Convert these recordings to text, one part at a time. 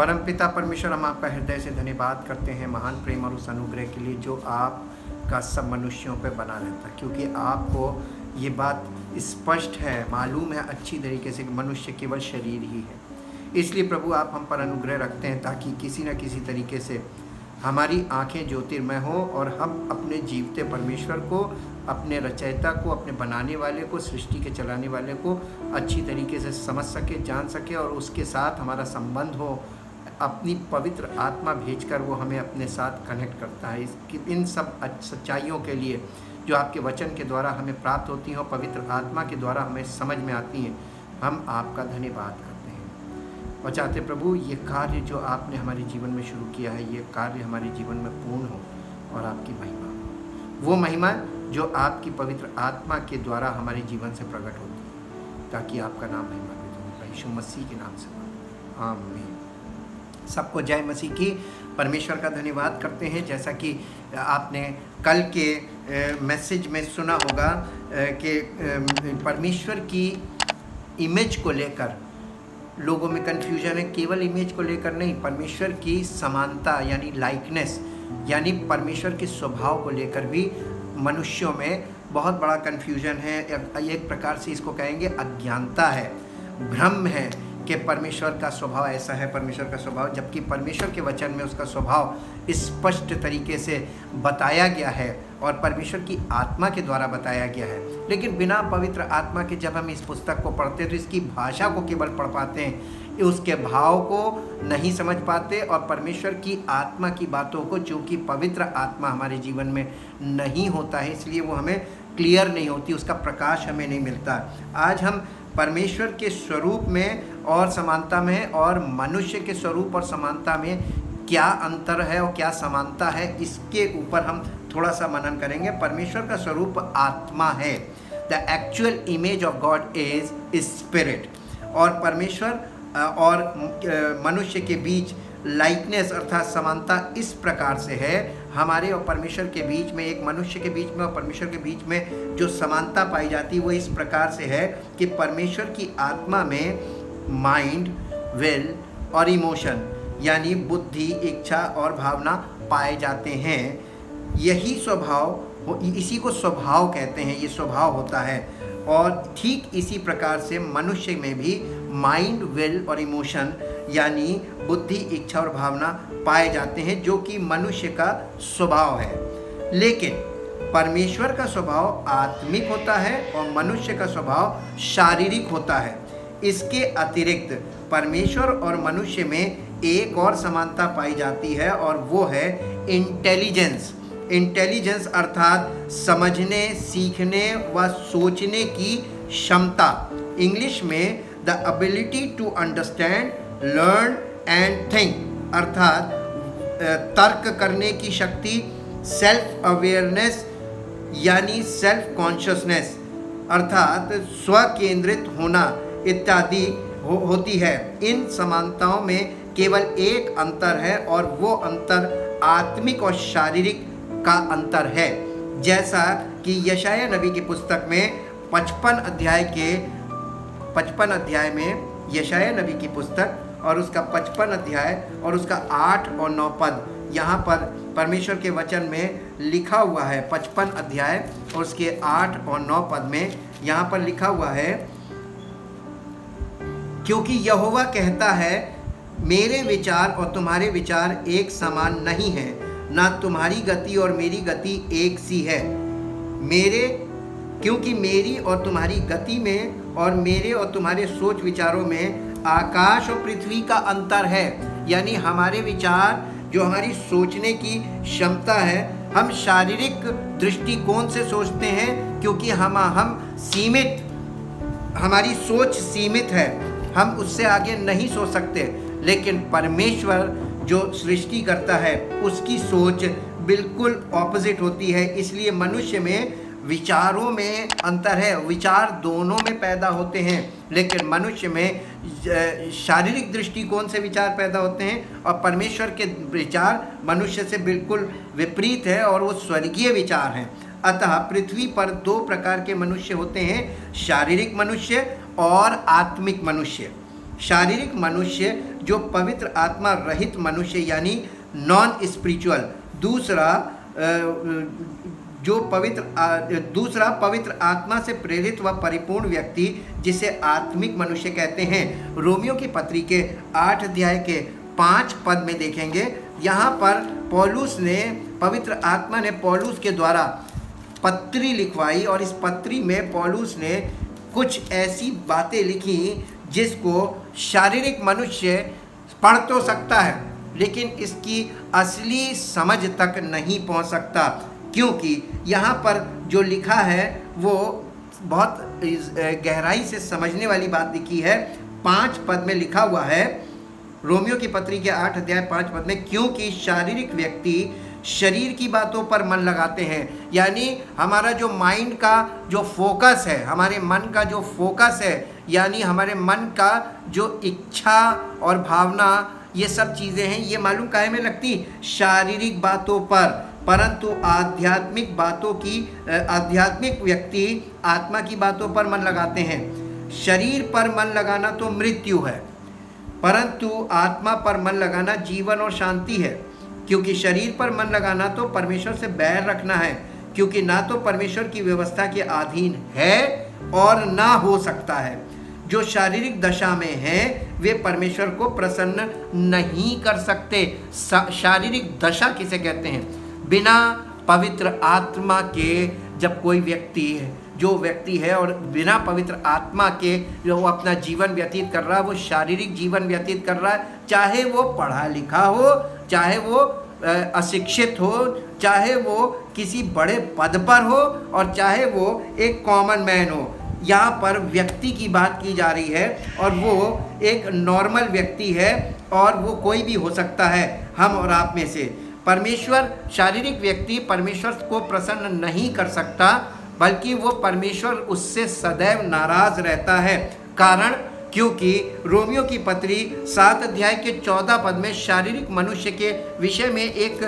परमपिता परमेश्वर, हम आपका हृदय से धन्यवाद करते हैं महान प्रेम और उस अनुग्रह के लिए जो आपका सब मनुष्यों पर बना रहता है, क्योंकि आपको ये बात स्पष्ट है, मालूम है अच्छी तरीके से कि मनुष्य केवल शरीर ही है। इसलिए प्रभु आप हम पर अनुग्रह रखते हैं ताकि किसी न किसी तरीके से हमारी आंखें ज्योतिर्मय हो और हम अपने जीवते परमेश्वर को, अपने रचयिता को, अपने बनाने वाले को, सृष्टि के चलाने वाले को अच्छी तरीके से समझ सके, जान सके और उसके साथ हमारा संबंध हो। अपनी पवित्र आत्मा भेजकर वो हमें अपने साथ कनेक्ट करता है। इन सब सच्चाइयों के लिए जो आपके वचन के द्वारा हमें प्राप्त होती हैं और पवित्र आत्मा के द्वारा हमें समझ में आती हैं, हम आपका धन्यवाद करते हैं और चाहते प्रभु ये कार्य जो आपने हमारे जीवन में शुरू किया है, ये कार्य हमारे जीवन में पूर्ण हो और आपकी महिमा हो। वो महिमा जो आपकी पवित्र आत्मा के द्वारा हमारे जीवन से प्रकट होती है, ताकि आपका नाम महिमान्वित हो। यीशु मसीह के नाम से आमीन। सबको जय मसीह की। परमेश्वर का धन्यवाद करते हैं। जैसा कि आपने कल के मैसेज में सुना होगा कि परमेश्वर की इमेज को लेकर लोगों में कन्फ्यूजन है। केवल इमेज को लेकर नहीं, परमेश्वर की समानता यानी लाइकनेस, यानी परमेश्वर के स्वभाव को लेकर भी मनुष्यों में बहुत बड़ा कन्फ्यूजन है। एक प्रकार से इसको कहेंगे अज्ञानता है, भ्रम है कि परमेश्वर का स्वभाव ऐसा है, परमेश्वर का स्वभाव, जबकि परमेश्वर के वचन में उसका स्वभाव स्पष्ट तरीके से बताया गया है और परमेश्वर की आत्मा के द्वारा बताया गया है। लेकिन बिना पवित्र आत्मा के जब हम इस पुस्तक को पढ़ते हैं तो इसकी भाषा को केवल पढ़ पाते हैं, उसके भाव को नहीं समझ पाते और परमेश्वर की आत्मा की बातों को, चूँकि पवित्र आत्मा हमारे जीवन में नहीं होता है, इसलिए वो हमें क्लियर नहीं होती, उसका प्रकाश हमें नहीं मिलता। आज हम परमेश्वर के स्वरूप में और समानता में और मनुष्य के स्वरूप और समानता में क्या अंतर है और क्या समानता है, इसके ऊपर हम थोड़ा सा मनन करेंगे। परमेश्वर का स्वरूप आत्मा है। The actual image of God is spirit. और परमेश्वर और मनुष्य के बीच लाइकनेस अर्थात समानता इस प्रकार से है, हमारे और परमेश्वर के बीच में, एक मनुष्य के बीच में और परमेश्वर के बीच में जो समानता पाई जाती है वो इस प्रकार से है कि परमेश्वर की आत्मा में माइंड, विल और इमोशन यानी बुद्धि, इच्छा और भावना पाए जाते हैं। यही स्वभाव, इसी को स्वभाव कहते हैं, ये स्वभाव होता है। और ठीक इसी प्रकार से मनुष्य में भी माइंड, विल और इमोशन यानी बुद्धि, इच्छा और भावना पाए जाते हैं, जो कि मनुष्य का स्वभाव है। लेकिन परमेश्वर का स्वभाव आत्मिक होता है और मनुष्य का स्वभाव शारीरिक होता है। इसके अतिरिक्त परमेश्वर और मनुष्य में एक और समानता पाई जाती है और वो है इंटेलिजेंस। इंटेलिजेंस अर्थात समझने, सीखने व सोचने की क्षमता। इंग्लिश में the ability to understand, learn and think अर्थात तर्क करने की शक्ति, सेल्फ अवेयरनेस यानी सेल्फ कॉन्शियसनेस अर्थात स्व केंद्रित होना इत्यादि होती है। इन समानताओं में केवल एक अंतर है और वो अंतर आत्मिक और शारीरिक का अंतर है। जैसा कि यशाया नबी की पुस्तक में 55 अध्याय में यशाया नबी की पुस्तक और उसका 55 अध्याय और उसका 8 और 9 पद, यहाँ पर परमेश्वर के वचन में लिखा हुआ है। 55 अध्याय और उसके 8 और 9 पद में यहाँ पर लिखा हुआ है, क्योंकि यहोवा कहता है, मेरे विचार और तुम्हारे विचार एक समान नहीं है, ना तुम्हारी गति और मेरी गति एक सी है। क्योंकि मेरी और तुम्हारी गति में और मेरे और तुम्हारे सोच विचारों में आकाश और पृथ्वी का अंतर है। यानी हमारे विचार, जो हमारी सोचने की क्षमता है, हम शारीरिक दृष्टिकोण से सोचते हैं, क्योंकि हम सीमित, हमारी सोच सीमित है, हम उससे आगे नहीं सोच सकते। लेकिन परमेश्वर जो सृष्टि करता है उसकी सोच बिल्कुल ऑपोजिट होती है। इसलिए मनुष्य में विचारों में अंतर है, विचार दोनों में पैदा होते हैं, लेकिन मनुष्य में शारीरिक दृष्टिकोण से विचार पैदा होते हैं और परमेश्वर के विचार मनुष्य से बिल्कुल विपरीत है और वो स्वर्गीय विचार हैं। अतः पृथ्वी पर 2 प्रकार के मनुष्य होते हैं, शारीरिक मनुष्य और आत्मिक मनुष्य। शारीरिक मनुष्य जो पवित्र आत्मा रहित मनुष्य यानी नॉन स्पिरिचुअल। दूसरा पवित्र आत्मा से प्रेरित व परिपूर्ण व्यक्ति जिसे आत्मिक मनुष्य कहते हैं। रोमियो की पत्री के 8 अध्याय के 5 पद में देखेंगे, यहाँ पर पवित्र आत्मा ने पौलुस के द्वारा पत्री लिखवाई और इस पत्री में पौलुस ने कुछ ऐसी बातें लिखी जिसको शारीरिक मनुष्य पढ़ तो सकता है लेकिन इसकी असली समझ तक नहीं पहुंच सकता, क्योंकि यहाँ पर जो लिखा है वो बहुत गहराई से समझने वाली बात लिखी है। 5 पद में लिखा हुआ है, रोमियो की पत्री के 8 अध्याय 5 पद में, क्योंकि शारीरिक व्यक्ति शरीर की बातों पर मन लगाते हैं। यानी हमारा जो माइंड का जो फोकस है, हमारे मन का जो फोकस है, यानी हमारे मन का जो इच्छा और भावना, ये सब चीज़ें हैं, ये मालूम काहे में लगती? शारीरिक बातों पर। परंतु आध्यात्मिक व्यक्ति आत्मा की बातों पर मन लगाते हैं। शरीर पर मन लगाना तो मृत्यु है, परंतु आत्मा पर मन लगाना जीवन और शांति है। क्योंकि शरीर पर मन लगाना तो परमेश्वर से बैर रखना है, क्योंकि ना तो परमेश्वर की व्यवस्था के अधीन है और ना हो सकता है। जो शारीरिक दशा में हैं वे परमेश्वर को प्रसन्न नहीं कर सकते। शारीरिक दशा किसे कहते हैं? बिना पवित्र आत्मा के जब कोई व्यक्ति है और बिना पवित्र आत्मा के जो वो अपना जीवन व्यतीत कर रहा है, वो शारीरिक जीवन व्यतीत कर रहा है। चाहे वो पढ़ा लिखा हो, चाहे वो अशिक्षित हो, चाहे वो किसी बड़े पद पर हो और चाहे वो एक कॉमन मैन हो। यहाँ पर व्यक्ति की बात की जा रही है और वो एक नॉर्मल व्यक्ति है और वो कोई भी हो सकता है, हम और आप में से। शारीरिक व्यक्ति परमेश्वर को प्रसन्न नहीं कर सकता, बल्कि वो परमेश्वर उससे सदैव नाराज रहता है। कारण क्योंकि रोमियो की पत्री 7 अध्याय के 14 पद में शारीरिक मनुष्य के विषय में एक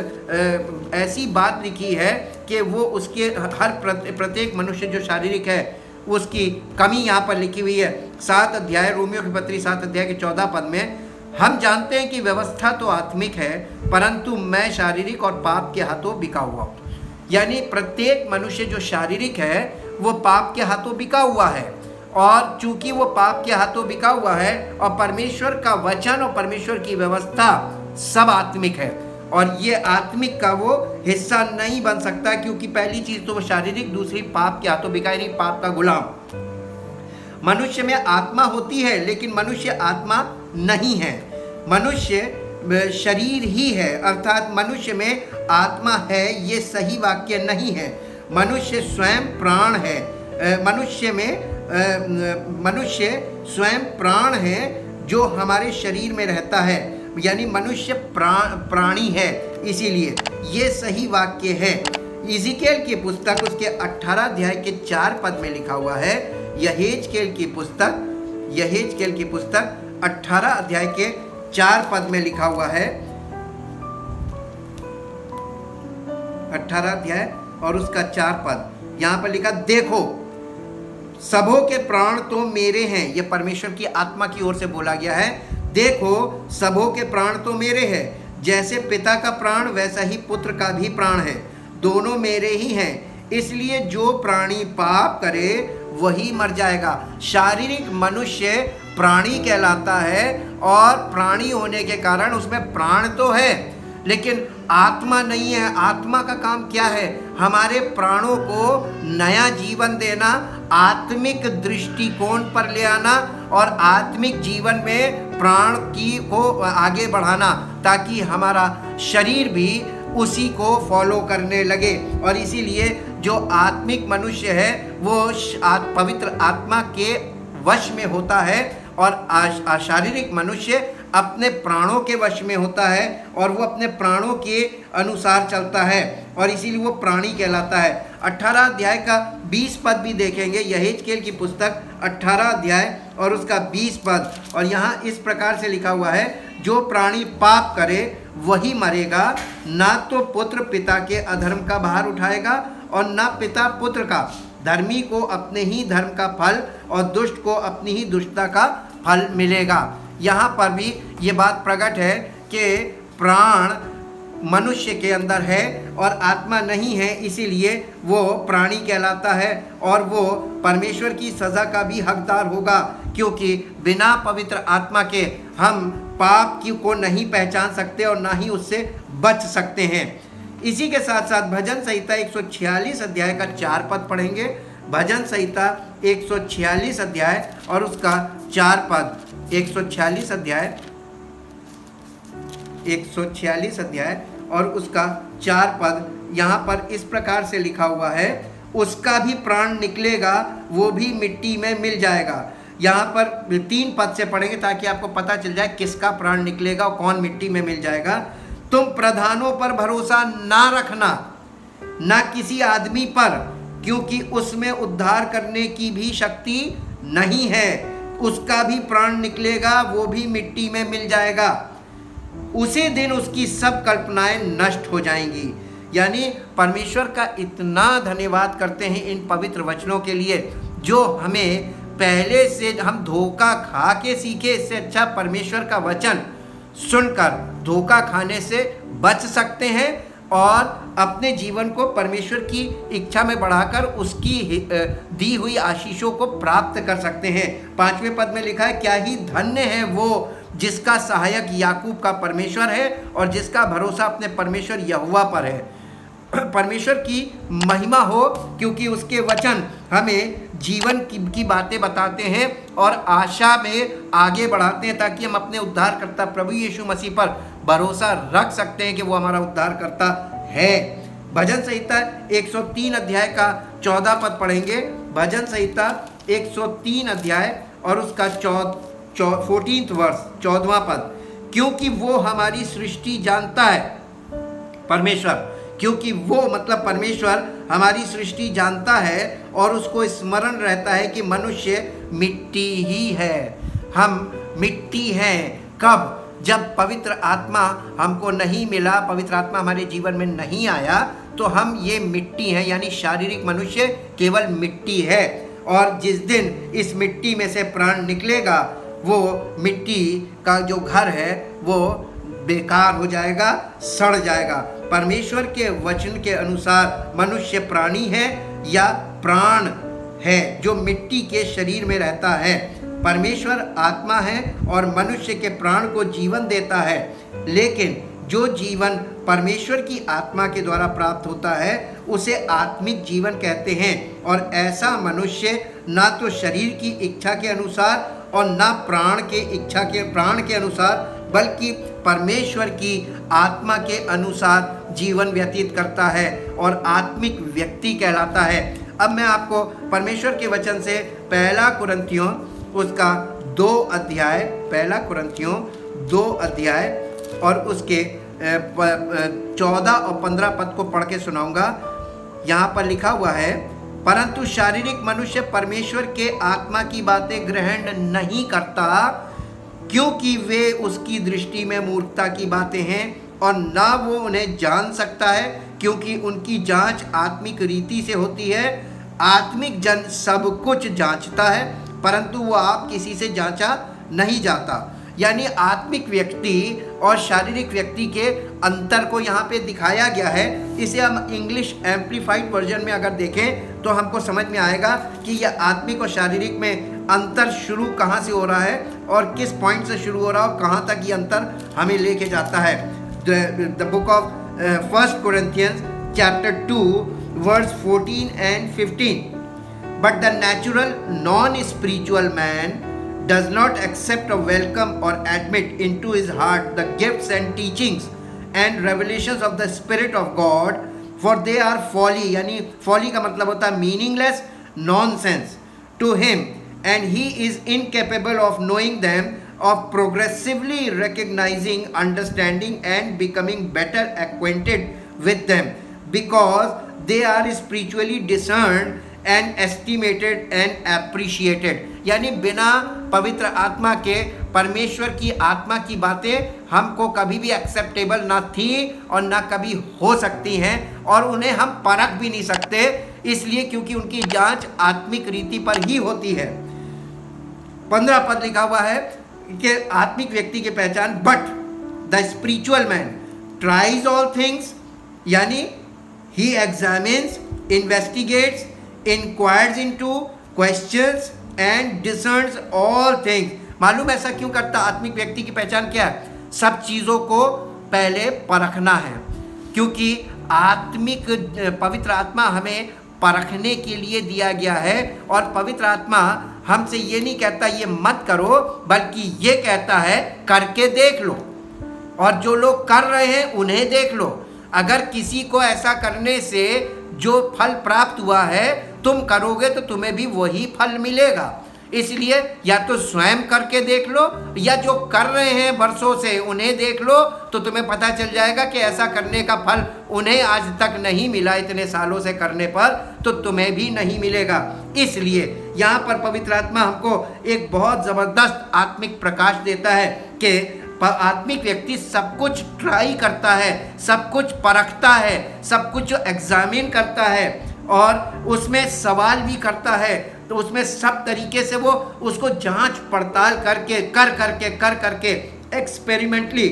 ऐसी बात लिखी है कि वो उसके प्रत्येक मनुष्य जो शारीरिक है उसकी कमी यहाँ पर लिखी हुई है। 7 अध्याय रोमियो की पत्री 7 अध्याय के 14 पद में, हम जानते हैं कि व्यवस्था तो आत्मिक है, परंतु मैं शारीरिक और पाप के हाथों बिका हुआ हूँ। यानी प्रत्येक मनुष्य जो शारीरिक है वो पाप के हाथों बिका हुआ है, और चूंकि वो पाप के हाथों बिका हुआ है और परमेश्वर का वचन और परमेश्वर की व्यवस्था सब आत्मिक है, और ये आत्मिक का वो हिस्सा नहीं बन सकता, क्योंकि पहली चीज तो वो शारीरिक, दूसरी पाप के हाथों बिका, यानी पाप का गुलाम। मनुष्य में आत्मा होती है लेकिन मनुष्य आत्मा नहीं है, मनुष्य शरीर ही है। अर्थात मनुष्य में आत्मा है ये सही वाक्य नहीं है। मनुष्य स्वयं प्राण है, मनुष्य स्वयं प्राण है जो हमारे शरीर में रहता है, यानी मनुष्य प्राणी है। इसीलिए ये सही वाक्य है। इज़ीकेल की पुस्तक उसके 18 अध्याय के 4 पद में लिखा हुआ है। यहेजकेल की पुस्तक 18 अध्याय के 4 पद में लिखा हुआ है। 18 अध्याय और उसका 4 पद, यहाँ पर लिखा, देखो सबों के प्राण तो मेरे हैं। यह परमेश्वर की आत्मा की ओर से बोला गया है। देखो सबों के प्राण तो मेरे हैं, जैसे पिता का प्राण वैसा ही पुत्र का भी प्राण है, दोनों मेरे ही हैं। इसलिए जो प्राणी पाप करे वही मर जाएगा। शारीरिक मनुष्य प्राणी कहलाता है और प्राणी होने के कारण उसमें प्राण तो है लेकिन आत्मा नहीं है। आत्मा का काम क्या है? हमारे प्राणों को नया जीवन देना, आत्मिक दृष्टिकोण पर ले आना और आत्मिक जीवन में प्राण को आगे बढ़ाना, ताकि हमारा शरीर भी उसी को फॉलो करने लगे। और इसीलिए जो आत्मिक मनुष्य है वो पवित्र आत्मा के वश में होता है और शारीरिक मनुष्य अपने प्राणों के वश में होता है और वो अपने प्राणों के अनुसार चलता है और इसीलिए वो प्राणी कहलाता है। 18 अध्याय का 20 पद भी देखेंगे, यहेजकेल की पुस्तक 18 अध्याय और उसका 20 पद, और यहाँ इस प्रकार से लिखा हुआ है, जो प्राणी पाप करे वही मरेगा, ना तो पुत्र पिता के अधर्म का भार उठाएगा और ना पिता पुत्र का। धर्मी को अपने ही धर्म का फल और दुष्ट को अपनी ही दुष्टता का फल मिलेगा। यहाँ पर भी ये बात प्रकट है कि प्राण मनुष्य के अंदर है और आत्मा नहीं है, इसीलिए वो प्राणी कहलाता है और वो परमेश्वर की सज़ा का भी हकदार होगा, क्योंकि बिना पवित्र आत्मा के हम पाप की को नहीं पहचान सकते और ना ही उससे बच सकते हैं। इसी के साथ साथ भजन संहिता 146 अध्याय का 4 पद पढ़ेंगे। भजन संहिता 146 अध्याय और उसका 4 पद। 146 अध्याय और उसका 4 पद यहाँ पर इस प्रकार से लिखा हुआ है, उसका भी प्राण निकलेगा, वो भी मिट्टी में मिल जाएगा। यहाँ पर 3 पद से पढ़ेंगे ताकि आपको पता चल जाए किसका प्राण निकलेगा और कौन मिट्टी में मिल जाएगा। तुम प्रधानों पर भरोसा ना रखना, ना किसी आदमी पर, क्योंकि उसमें उद्धार करने की भी शक्ति नहीं है, उसका भी प्राण निकलेगा, वो भी मिट्टी में मिल जाएगा। उसी दिन उसकी सब कल्पनाएं नष्ट हो जाएंगी। यानी परमेश्वर का इतना धन्यवाद करते हैं इन पवित्र वचनों के लिए, जो हमें पहले से हम धोखा खा के सीखे। इससे अच्छा परमेश्वर का वचन सुनकर धोखा खाने से बच सकते हैं और अपने जीवन को परमेश्वर की इच्छा में बढ़ाकर उसकी दी हुई आशीषों को प्राप्त कर सकते हैं। 5वें पद में लिखा है, क्या ही धन्य है वो जिसका सहायक याकूब का परमेश्वर है और जिसका भरोसा अपने परमेश्वर यहोवा पर है। परमेश्वर की महिमा हो, क्योंकि उसके वचन हमें जीवन की बातें बताते हैं और आशा में आगे बढ़ाते हैं, ताकि हम अपने उद्धारकर्ता प्रभु यीशु मसीह पर भरोसा रख सकते हैं कि वो हमारा उद्धारकर्ता है। भजन संहिता 103 अध्याय का 14 पद पढ़ेंगे। भजन संहिता 103 अध्याय और उसका 14वां वर्ष 14वां पद। क्योंकि वो हमारी सृष्टि जानता है, परमेश्वर, क्योंकि वो मतलब परमेश्वर हमारी सृष्टि जानता है और उसको स्मरण रहता है कि मनुष्य मिट्टी ही है, हम मिट्टी हैं। कब? जब पवित्र आत्मा हमको नहीं मिला, पवित्र आत्मा हमारे जीवन में नहीं आया, तो हम ये मिट्टी हैं, यानी शारीरिक मनुष्य केवल मिट्टी है। और जिस दिन इस मिट्टी में से प्राण निकलेगा, वो मिट्टी का जो घर है वो बेकार हो जाएगा, सड़ जाएगा। परमेश्वर के वचन के अनुसार मनुष्य प्राणी है या प्राण है जो मिट्टी के शरीर में रहता है। परमेश्वर आत्मा है और मनुष्य के प्राण को जीवन देता है, लेकिन जो जीवन परमेश्वर की आत्मा के द्वारा प्राप्त होता है उसे आत्मिक जीवन कहते हैं। और ऐसा मनुष्य ना तो शरीर की इच्छा के अनुसार और ना प्राण के अनुसार, बल्कि परमेश्वर की आत्मा के अनुसार जीवन व्यतीत करता है और आत्मिक व्यक्ति कहलाता है। अब मैं आपको परमेश्वर के वचन से 1 कुरिन्थियों उसका 2 अध्याय 1 कुरिन्थियों 2 अध्याय और उसके 14 और 15 पद को पढ़ के सुनाऊंगा। यहाँ पर लिखा हुआ है, परंतु शारीरिक मनुष्य परमेश्वर के आत्मा की बातें ग्रहण नहीं करता, क्योंकि वे उसकी दृष्टि में मूर्खता की बातें हैं और ना वो उन्हें जान सकता है, क्योंकि उनकी जांच आत्मिक रीति से होती है। आत्मिक जन सब कुछ जांचता है, परंतु वो आप किसी से जांचा नहीं जाता। यानी आत्मिक व्यक्ति और शारीरिक व्यक्ति के अंतर को यहाँ पे दिखाया गया है। इसे हम इंग्लिश एम्प्लीफाइड वर्जन में अगर देखें तो हमको समझ में आएगा कि यह आत्मिक और शारीरिक में अंतर शुरू कहाँ से हो रहा है और किस पॉइंट से शुरू हो रहा है और कहाँ तक ये अंतर हमें लेके जाता है। The book of 1 Corinthians chapter 2 verse 14 and 15. But the natural non-spiritual man does not accept or welcome or admit into his heart the gifts and teachings and revelations of the Spirit of God, for they are folly, यानी folly का मतलब होता है meaningless, nonsense to him, and he is incapable of knowing them, of progressively recognizing, understanding and becoming better acquainted with them, because they are spiritually discerned and estimated and appreciated. यानी बिना पवित्र आत्मा के परमेश्वर की आत्मा की बातें हमको कभी भी एक्सेप्टेबल ना थी और ना कभी हो सकती हैं, और उन्हें हम परख भी नहीं सकते, इसलिए क्योंकि उनकी जांच आत्मिक रीति पर ही होती है। 15 पद लिखा हुआ है, के आत्मिक व्यक्ति की पहचान, but the spiritual man tries all things, यानी he examines, investigates, inquires into, questions and discerns all things. मालूम ऐसा क्यों करता? आत्मिक व्यक्ति की पहचान क्या है? सब चीज़ों को पहले परखना है, क्योंकि आत्मिक पवित्र आत्मा हमें परखने के लिए दिया गया है। और पवित्र आत्मा हमसे ये नहीं कहता ये मत करो, बल्कि ये कहता है करके देख लो, और जो लोग कर रहे हैं उन्हें देख लो। अगर किसी को ऐसा करने से जो फल प्राप्त हुआ है तुम करोगे तो तुम्हें भी वही फल मिलेगा। इसलिए या तो स्वयं करके देख लो, या जो कर रहे हैं वर्षों से उन्हें देख लो, तो तुम्हें पता चल जाएगा कि ऐसा करने का फल उन्हें आज तक नहीं मिला, इतने सालों से करने पर तो तुम्हें भी नहीं मिलेगा। इसलिए यहाँ पर पवित्र आत्मा हमको एक बहुत ज़बरदस्त आत्मिक प्रकाश देता है कि आत्मिक व्यक्ति सब कुछ ट्राई करता है, सब कुछ परखता है, सब कुछ एग्जामिन करता है, और उसमें सवाल भी करता है। तो उसमें सब तरीके से वो उसको जांच पड़ताल करके कर करके एक्सपेरिमेंटली,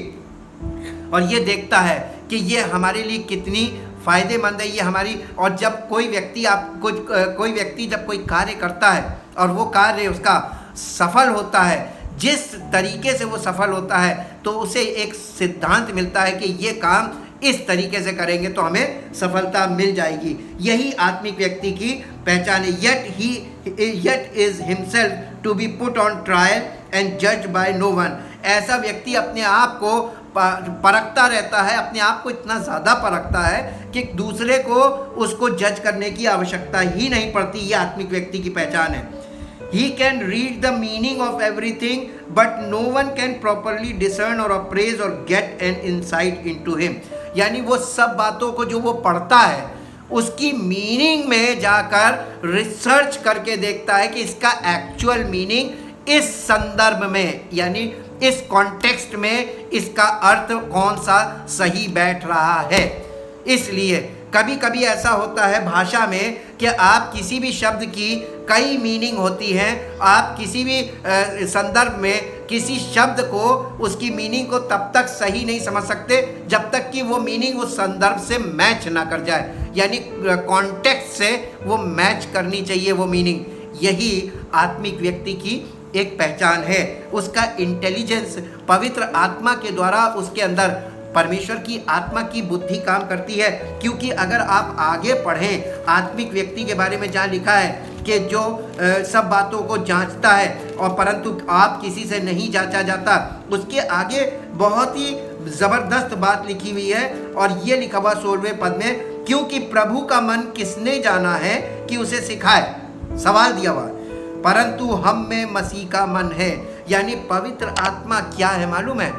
और ये देखता है कि ये हमारे लिए कितनी फ़ायदेमंद है, ये हमारी। और जब कोई व्यक्ति जब कोई कार्य करता है और वो कार्य उसका सफल होता है, जिस तरीके से वो सफल होता है, तो उसे एक सिद्धांत मिलता है कि ये काम इस तरीके से करेंगे तो हमें सफलता मिल जाएगी। यही आत्मिक व्यक्ति की पहचान है। yet is himself to be put on trial and judged by no one। ऐसा व्यक्ति अपने आप को परखता रहता है, अपने आप को इतना ज़्यादा परखता है कि दूसरे को उसको जज करने की आवश्यकता ही नहीं पड़ती। ये आत्मिक व्यक्ति की पहचान है। He can read the meaning of everything, but no one can properly discern or appraise or get an insight into him। यानी वो सब बातों को जो वो पढ़ता है उसकी मीनिंग में जाकर रिसर्च करके देखता है कि इसका एक्चुअल मीनिंग इस संदर्भ में, यानी इस कॉन्टेक्स्ट में इसका अर्थ कौन सा सही बैठ रहा है। इसलिए कभी कभी ऐसा होता है भाषा में कि आप किसी भी शब्द की कई मीनिंग होती हैं। आप किसी भी संदर्भ में किसी शब्द को, उसकी मीनिंग को तब तक सही नहीं समझ सकते जब तक कि वो मीनिंग उस संदर्भ से मैच ना कर जाए, यानी कॉन्टेक्स्ट से वो मैच करनी चाहिए वो मीनिंग। यही आत्मिक व्यक्ति की एक पहचान है। उसका इंटेलिजेंस पवित्र आत्मा के द्वारा उसके अंदर परमेश्वर की आत्मा की बुद्धि काम करती है। क्योंकि अगर आप आगे पढ़ें आत्मिक व्यक्ति के बारे में, जहाँ लिखा है कि जो सब बातों को जांचता है और परंतु आप किसी से नहीं जांचा जाता, उसके आगे बहुत ही ज़बरदस्त बात लिखी हुई है। और ये लिखा हुआ 16वें पद में, क्योंकि प्रभु का मन किसने जाना है कि उसे सिखाए, सवाल दिया हुआ, परंतु हम में मसीह का मन है। यानी पवित्र आत्मा क्या है मालूम है?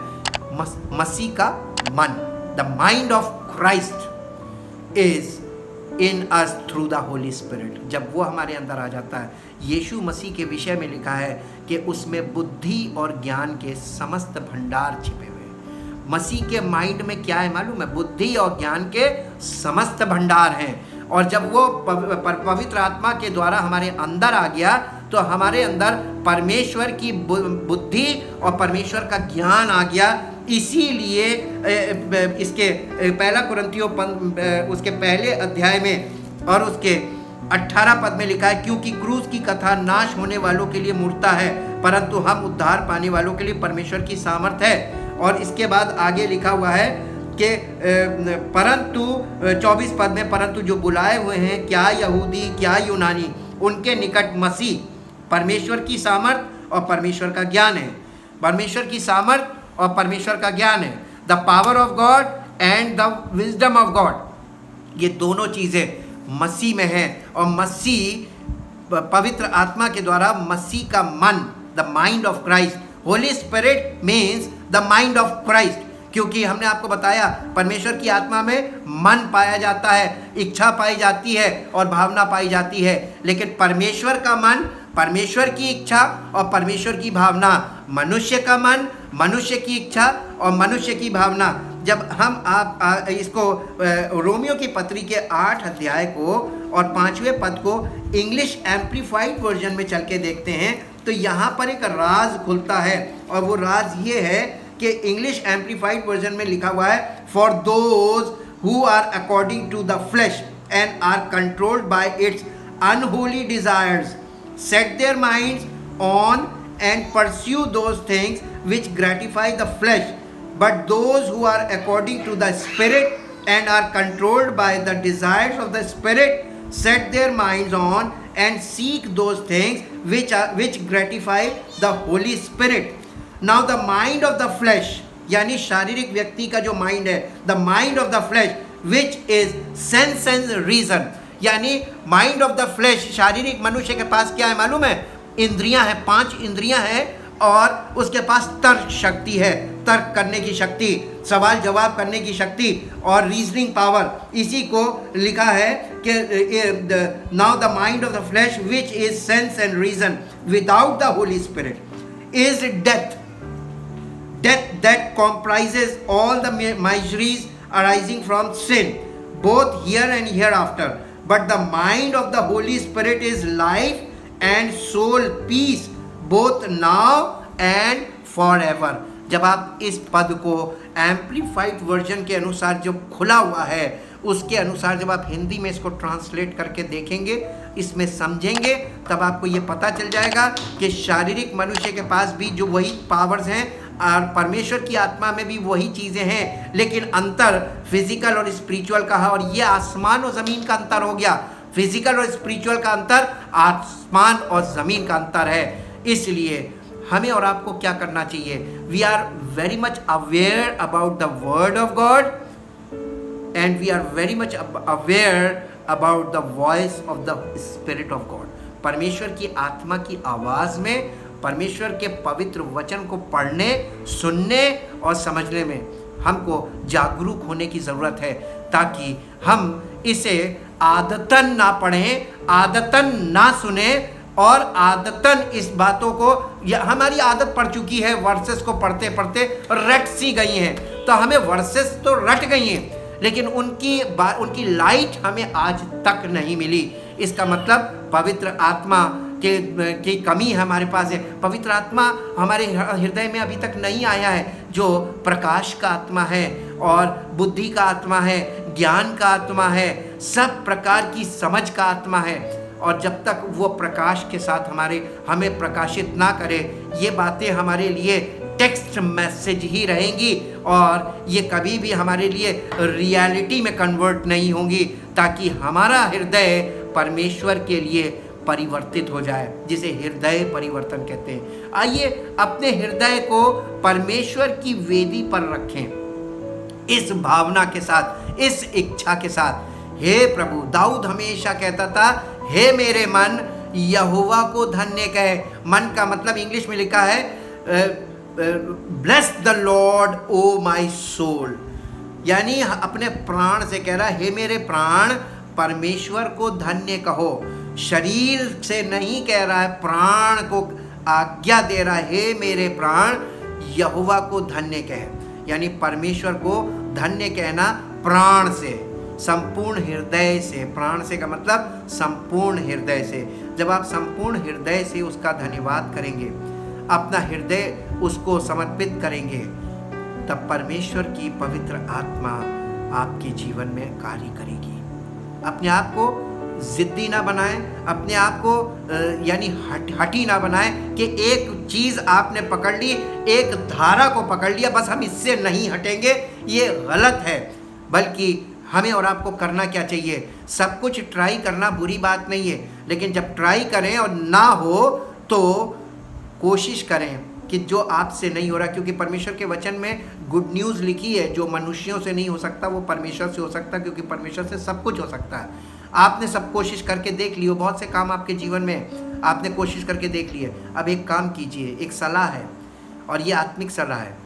मसीह का मन। The mind of Christ is in us through the holy spirit. जब वो हमारे अंदर आ जाता है, यीशु मसीह के विषय में लिखा है कि उसमें बुद्धि और ज्ञान के समस्त भंडार छिपे हुए हैं। मसीह के माइंड में क्या है मालूम है? बुद्धि और ज्ञान के समस्त भंडार हैं। और जब वो पवित्र आत्मा के द्वारा हमारे अंदर आ गया तो हमारे अंदर परमेश्वर की बुद्धि और परमेश्वर का ज्ञान आ गया। इसीलिए इसके पहला कुरिन्थियों उसके पहले अध्याय में और उसके 18 पद में लिखा है, क्योंकि क्रूस की कथा नाश होने वालों के लिए मूर्खता है, परंतु हम उद्धार पाने वालों के लिए परमेश्वर की सामर्थ है। और इसके बाद आगे लिखा हुआ है कि परंतु 24 पद में, परंतु जो बुलाए हुए हैं, क्या यहूदी क्या यूनानी, उनके निकट मसीह परमेश्वर की सामर्थ और परमेश्वर का ज्ञान है। परमेश्वर की सामर्थ और परमेश्वर का ज्ञान है। The power of God and the wisdom of God, ये दोनों चीज़ें मसीह में हैं। और मसीह पवित्र आत्मा के द्वारा मसीह का मन, the mind of Christ, Holi spirit means the mind of Christ. क्योंकि हमने आपको बताया परमेश्वर की आत्मा में मन पाया जाता है, इच्छा पाई जाती है और भावना पाई जाती है। लेकिन परमेश्वर का मन, परमेश्वर की इच्छा और परमेश्वर की भावना, मनुष्य का मन, मनुष्य की इच्छा और मनुष्य की भावना। जब हम इसको रोमियो की पत्री के 8 अध्याय को और 5वें पद को इंग्लिश एम्प्लीफाइड वर्जन में चल के देखते हैं तो यहाँ पर एक राज खुलता है, और वो राज ये है कि इंग्लिश एम्प्लीफाइड वर्जन में लिखा हुआ है, for those who are according to the flesh and are controlled by its unholy desires set their minds on and pursue those things which gratify the flesh, but those who are according to the spirit and are controlled by the desires of the spirit set their minds on and seek those things which gratify the Holy Spirit. Now the mind of the flesh, यानी शारीरिक व्यक्ति का जो mind है, the mind of the flesh which is sense and reason, यानी mind of the flash, शारीरिक मनुष्य के पास क्या है मालूम है? इंद्रियां हैं, 5 इंद्रियां हैं, और उसके पास तर्क शक्ति है, तर्क करने की शक्ति, सवाल जवाब करने की शक्ति और रीजनिंग पावर। इसी को लिखा है कि now the mind of the flesh which is sense and reason without the holy spirit is death, death that comprises all the miseries arising from sin both here and hereafter. But the mind of the Holy Spirit is life and soul peace both now and forever. जब आप इस पद को amplified version के अनुसार जो खुला हुआ है उसके अनुसार जब आप हिंदी में इसको ट्रांसलेट करके देखेंगे, इसमें समझेंगे, तब आपको ये पता चल जाएगा कि शारीरिक मनुष्य के पास भी जो वही पावर्स हैं और परमेश्वर की आत्मा में भी वही चीज़ें हैं, लेकिन अंतर फिजिकल और स्पिरिचुअल का है। और ये आसमान और ज़मीन का अंतर हो गया, फिजिकल और स्पिरिचुअल का अंतर आसमान और ज़मीन का अंतर है। इसलिए हमें और आपको क्या करना चाहिए? We are very much aware about the word of God and we are very much aware about the voice of the spirit of God. परमेश्वर की आत्मा की आवाज़ में, परमेश्वर के पवित्र वचन को पढ़ने, सुनने और समझने में हमको जागरूक होने की ज़रूरत है, ताकि हम इसे आदतन ना पढ़ें, आदतन ना सुने और आदतन इस बातों को, हमारी आदत पड़ चुकी है वर्सेस को पढ़ते पढ़ते रट सी गई हैं, तो हमें वर्सेस तो रट गई हैं लेकिन उनकी लाइट हमें आज तक नहीं मिली। इसका मतलब पवित्र आत्मा की कमी हमारे पास है। पवित्र आत्मा हमारे हृदय में अभी तक नहीं आया है, जो प्रकाश का आत्मा है और बुद्धि का आत्मा है, ज्ञान का आत्मा है, सब प्रकार की समझ का आत्मा है। और जब तक वो प्रकाश के साथ हमें प्रकाशित ना करे, ये बातें हमारे लिए टेक्स्ट मैसेज ही रहेंगी और ये कभी भी हमारे लिए रियलिटी में कन्वर्ट नहीं होंगी, ताकि हमारा हृदय परमेश्वर के लिए परिवर्तित हो जाए, जिसे हृदय परिवर्तन कहते हैं। आइए अपने हृदय को परमेश्वर की वेदी पर रखें, इस भावना के साथ, इस इच्छा के साथ। हे प्रभु, दाऊद हमेशा कहता था, हे मेरे मन यहोवा को धन्य कहे। मन का मतलब इंग्लिश में लिखा है bless the Lord O my soul, यानी अपने प्राण से कह रहा है, हे मेरे प्राण परमेश्वर को धन्य कहो। शरीर से नहीं कह रहा है, प्राण को आज्ञा दे रहा है, हे मेरे प्राण यहोवा को धन्य कहे। यानी परमेश्वर को धन्य कहना प्राण से, संपूर्ण हृदय से। प्राण से का मतलब संपूर्ण हृदय से। जब आप संपूर्ण हृदय से उसका धन्यवाद करेंगे, अपना हृदय उसको समर्पित करेंगे, तब परमेश्वर की पवित्र आत्मा आपके जीवन में कार्य करेगी। अपने आप को जिद्दी ना बनाएं, अपने आप को यानी हठी ना बनाएं कि एक चीज़ आपने पकड़ ली, एक धारा को पकड़ लिया, बस हम इससे नहीं हटेंगे, ये गलत है। बल्कि हमें और आपको करना क्या चाहिए? सब कुछ ट्राई करना बुरी बात नहीं है, लेकिन जब ट्राई करें और ना हो तो कोशिश करें कि जो आपसे नहीं हो रहा, क्योंकि परमेश्वर के वचन में गुड न्यूज़ लिखी है, जो मनुष्यों से नहीं हो सकता वो परमेश्वर से हो सकता है, क्योंकि परमेश्वर से सब कुछ हो सकता है। आपने सब कोशिश करके देख लियो, बहुत से काम आपके जीवन में आपने कोशिश करके देख लिए। अब एक काम कीजिए, एक सलाह है और ये आत्मिक सलाह है।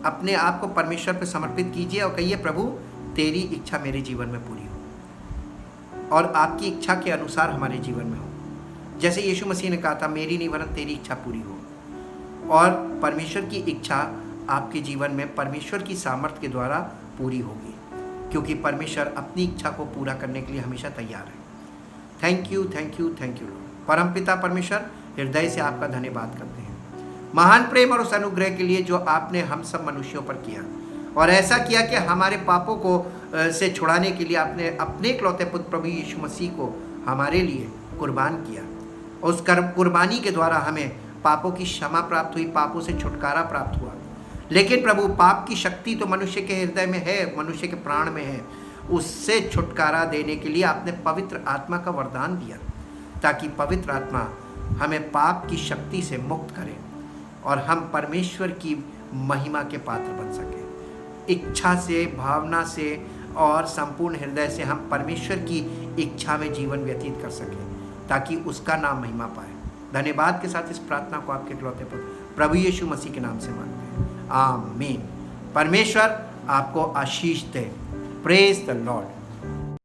अपने आप को परमेश्वर पर समर्पित कीजिए और कहिए, प्रभु तेरी इच्छा मेरे जीवन में पूरी हो और आपकी इच्छा के अनुसार हमारे जीवन में हो। जैसे यीशु मसीह ने कहा था, मेरी नहीं वरन तेरी इच्छा पूरी हो। और परमेश्वर की इच्छा आपके जीवन में परमेश्वर की सामर्थ्य के द्वारा पूरी होगी, क्योंकि परमेश्वर अपनी इच्छा को पूरा करने के लिए हमेशा तैयार है। Thank you, thank you, thank you Lord. परमपिता परमेश्वर, हृदय से आपका धन्यवाद करते हैं महान प्रेम और उस अनुग्रह के लिए जो आपने हम सब मनुष्यों पर किया, और ऐसा किया कि हमारे पापों को से छुड़ाने के लिए आपने अपने इकलौते पुत्र प्रभु यीशु मसीह को हमारे लिए कुर्बान किया। उस कुर्बानी के द्वारा हमें पापों की क्षमा प्राप्त हुई, पापों से छुटकारा प्राप्त हुआ। लेकिन प्रभु, पाप की शक्ति तो मनुष्य के हृदय में है, मनुष्य के प्राण में है। उससे छुटकारा देने के लिए आपने पवित्र आत्मा का वरदान दिया, ताकि पवित्र आत्मा हमें पाप की शक्ति से मुक्त करे और हम परमेश्वर की महिमा के पात्र बन सकें। इच्छा से, भावना से और संपूर्ण हृदय से हम परमेश्वर की इच्छा में जीवन व्यतीत कर सकें, ताकि उसका नाम महिमा पाए। धन्यवाद के साथ इस प्रार्थना को आपके इकलौते प्रभु यीशु मसीह के नाम से मांगते हैं, आमीन। परमेश्वर आपको आशीष दे। Praise the Lord.